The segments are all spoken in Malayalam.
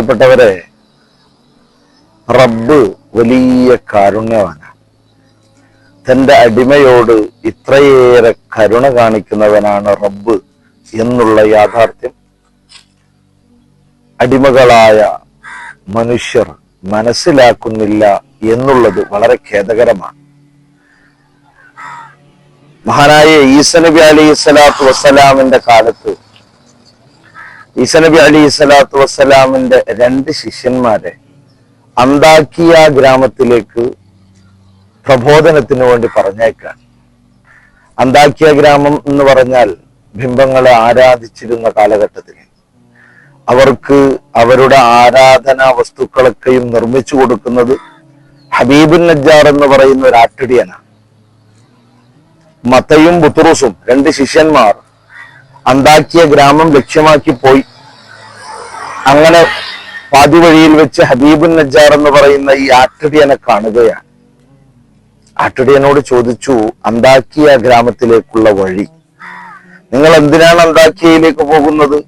പ്രിയപ്പെട്ടവരെ, റബ്ബ് വലിയ കാരുണ്യവാനാണ്. തന്റെ അടിമയോട് ഇത്രയേറെ കരുണ കാണിക്കുന്നവനാണ് റബ്ബ് എന്നുള്ള യാഥാർത്ഥ്യം അടിമകളായ മനുഷ്യർ മനസ്സിലാക്കുന്നില്ല എന്നുള്ളത് വളരെ ഖേദകരമാണ്. മഹാനായ ഈസ നബി അലൈഹി സ്വലാത്തു വസ്സലാമിന്റെ കാലത്ത് ഈസ നബി അലൈഹി സ്വലാത്തു വസ്സലാമിന്റെ 2 ശിഷ്യന്മാരെ അന്താക്കിയ ഗ്രാമത്തിലേക്ക് പ്രബോധനത്തിന് വേണ്ടി പറഞ്ഞേക്കാൻ. അന്താക്കിയ ഗ്രാമം എന്ന് പറഞ്ഞാൽ ബിംബങ്ങളെ ആരാധിച്ചിരുന്ന കാലഘട്ടത്തിൽ അവർക്ക് അവരുടെ ആരാധനാ വസ്തുക്കളൊക്കെയും നിർമ്മിച്ചു കൊടുക്കുന്നത് ഹബീബുൻ നജ്ജാർ എന്ന് പറയുന്ന ഒരു ആട്ടിടിയനാണ്. മത്തയും ബുത്റൂസും 2 ശിഷ്യന്മാർ അന്താക്കിയ ഗ്രാമം ലക്ഷ്യമാക്കി പോയി. അങ്ങനെ പാതി വഴിയിൽ വെച്ച് ഹബീബുൻ നജ്ജാർ എന്ന് പറയുന്ന ഈ ആട്ടിടിയനെ കാണുകയാണ്. ആട്ടിടിയനോട് ചോദിച്ചു, അന്താക്കിയ ഗ്രാമത്തിലേക്കുള്ള വഴി, നിങ്ങൾ എന്തിനാണ് അന്താക്കിയയിലേക്ക് പോകുന്നത്?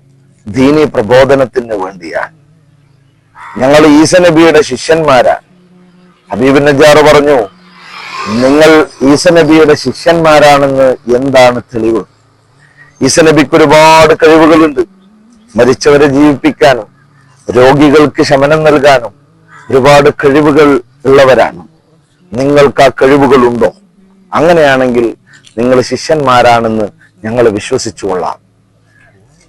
ദീനി പ്രബോധനത്തിന് വേണ്ടിയാണ്. ഞങ്ങൾ ഈസ നബിയുടെ ശിഷ്യന്മാരാണ്. ഹബീബുൻ നജ്ജാർ പറഞ്ഞു, നിങ്ങൾ ഈസ നബിയുടെ ശിഷ്യന്മാരാണെന്ന് എന്താണ് തെളിവ്? ഈസ നബിക്ക് ഒരുപാട് കഴിവുകളുണ്ട്. മരിച്ചവരെ ജീവിപ്പിക്കാനും രോഗികൾക്ക് ശമനം നൽകാനും ഒരുപാട് കഴിവുകൾ ഉള്ളവരാണ്. നിങ്ങൾക്ക് ആ കഴിവുകളുണ്ടോ? അങ്ങനെയാണെങ്കിൽ നിങ്ങൾ ശിഷ്യന്മാരാണെന്ന് ഞങ്ങൾ വിശ്വസിച്ചു കൊള്ളാം.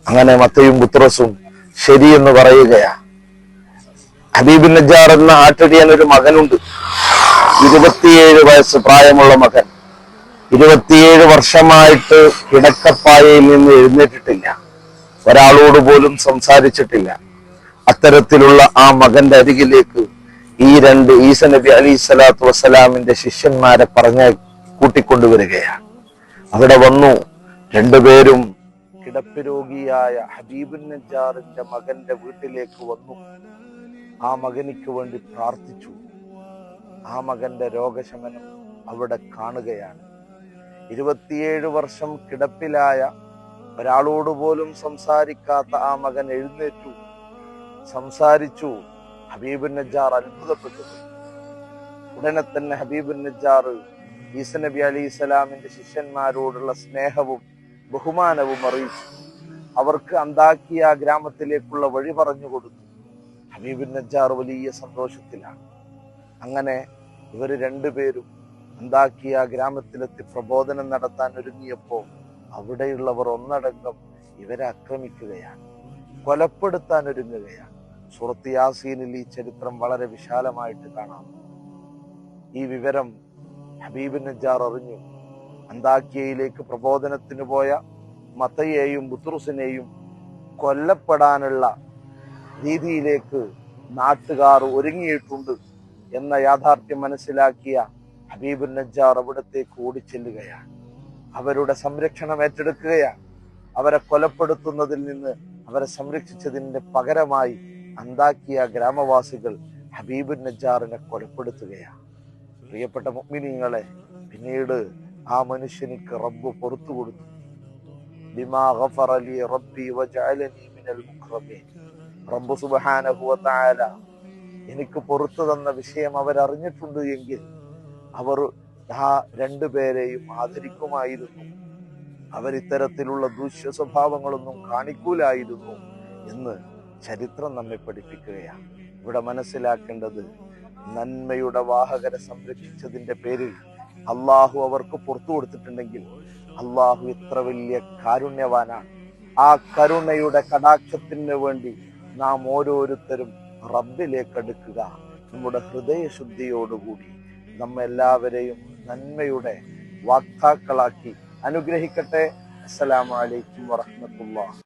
അങ്ങനെ മത്തയും ബുത്റസും ശരിയെന്ന് പറയുകയാണ്. ഹബീബുൻ നജ്ജാർ എന്ന ആട്ടിടിയൻ ഒരു മകനുണ്ട്, 27 വയസ്സ് പ്രായമുള്ള മകൻ. 27 വർഷമായിട്ട് കിടക്കപ്പായയിൽ നിന്ന് എഴുന്നേറ്റിട്ടില്ല, ഒരാളോട് പോലും സംസാരിച്ചിട്ടില്ല. അത്തരത്തിലുള്ള ആ മകന്റെ അരികിലേക്ക് ഈ 2 ഈസ നബി അലൈഹി സ്വലാത്തു വസ്സലാമിന്റെ ശിഷ്യന്മാരെ കൂട്ടിക്കൊണ്ടുവരികയാണ്. അവിടെ വന്നു. 2 പേരും കിടപ്പ് രോഗിയായ ഹബീബുൻ നജ്ജാറിന്റെ മകന്റെ വീട്ടിലേക്ക് വന്നു. ആ മകനിക്ക് വേണ്ടി പ്രാർത്ഥിച്ചു. ആ മകന്റെ രോഗശമനം അവിടെ കാണുകയാണ്. 27 വർഷം കിടപ്പിലായ, ഒരാളോട് പോലും സംസാരിക്കാത്ത ആ മകൻ എഴുന്നേറ്റു, സംസാരിച്ചു. ഹബീബുൻ നജ്ജാർ അത്ഭുതപ്പെട്ടു. ഉടനെ തന്നെ ഹബീബുൻ നജ്ജാർ ഈസ നബി അലൈഹി സ്വലാമിന്റെ ശിഷ്യന്മാരോടുള്ള സ്നേഹവും ബഹുമാനവും അറിയിച്ചു. അവർക്ക് അന്താക്കിയ ഗ്രാമത്തിലേക്കുള്ള വഴി പറഞ്ഞു കൊടുത്തു. ഹബീബുൻ നജ്ജാർ വലിയ സന്തോഷത്തിലാണ്. അങ്ങനെ ഇവർ 2 പേരും അന്താക്കിയ ഗ്രാമത്തിലെത്തി പ്രബോധനം നടത്താൻ ഒരുങ്ങിയപ്പോ അവിടെയുള്ളവർ ഒന്നടങ്കം ഇവരെ ആക്രമിക്കുകയാണ്, കൊലപ്പെടുത്താൻ ഒരുങ്ങുകയാണ്. സൂറത്ത് യാസീനിൽ ഈ ചരിത്രം വളരെ വിശാലമായിട്ട് കാണാം. ഈ വിവരം ഹബീബുൻ നജ്ജാർ അറിഞ്ഞു. അന്താക്കിയയിലേക്ക് പ്രബോധനത്തിന് പോയ മത്തയെയും ബുത്റൂസിനെയും കൊല്ലപ്പെടാനുള്ള രീതിയിലേക്ക് നാട്ടുകാർ ഒരുങ്ങിയിട്ടുണ്ട് എന്ന യാഥാർത്ഥ്യം മനസ്സിലാക്കിയ ഹബീബുൻ നജ്ജാർ അവിടത്തേക്ക് ഓടിച്ചെല്ലുകയാണ്. അവരുടെ സംരക്ഷണം ഏറ്റെടുക്കുകയാണ്. അവരെ കൊലപ്പെടുത്തുന്നതിൽ നിന്ന് അവരെ സംരക്ഷിച്ചതിന്റെ പകരമായി അന്താക്കിയ ഗ്രാമവാസികൾ ഹബീബുൻ നജ്ജാറിനെ കൊലപ്പെടുത്തുകയാണ്. പ്രിയപ്പെട്ട മുഅ്മിനീങ്ങളെ, പിന്നീട് ആ മനുഷ്യനിക്ക് റബ്ബ് പുറത്തു കൊടുത്തു. ബിമാ ഗഫറ ലി റബ്ബി വജഅലനി മിനൽ മുക്രമീൻ. റബ്ബ് സുബ്ഹാനഹു വ തആല എനിക്ക് പുറത്തു തന്ന വിഷയം അവരറിഞ്ഞിട്ടുണ്ട് എങ്കിൽ അവർ ആ 2 പേരെയും ആദരിക്കുമായിരുന്നു, അവരിത്തരത്തിലുള്ള ദൂഷ്യ സ്വഭാവങ്ങളൊന്നും കാണിക്കൂലായിരുന്നു എന്ന് ചരിത്രം നമ്മെ പഠിപ്പിക്കുകയാണ്. ഇവിടെ മനസ്സിലാക്കേണ്ടത്, നന്മയുടെ വാഹകരെ സംരക്ഷിച്ചതിന്റെ പേരിൽ അള്ളാഹു അവർക്ക് പുറത്തു കൊടുത്തിട്ടുണ്ടെങ്കിൽ അള്ളാഹു എത്ര വലിയ കാരുണ്യവാനാണ്. ആ കരുണയുടെ കടാക്ഷത്തിന് വേണ്ടി നാം ഓരോരുത്തരും റബ്ബിലേക്ക് അടുക്കുക. നമ്മുടെ ഹൃദയശുദ്ധിയോടുകൂടി നമ്മെല്ലാവരെയും നന്മയുടെ വാക്താക്കളാക്കി അനുഗ്രഹിക്കട്ടെ. അസ്സലാമു അലൈക്കും വറഹ്മത്തുള്ളാഹി.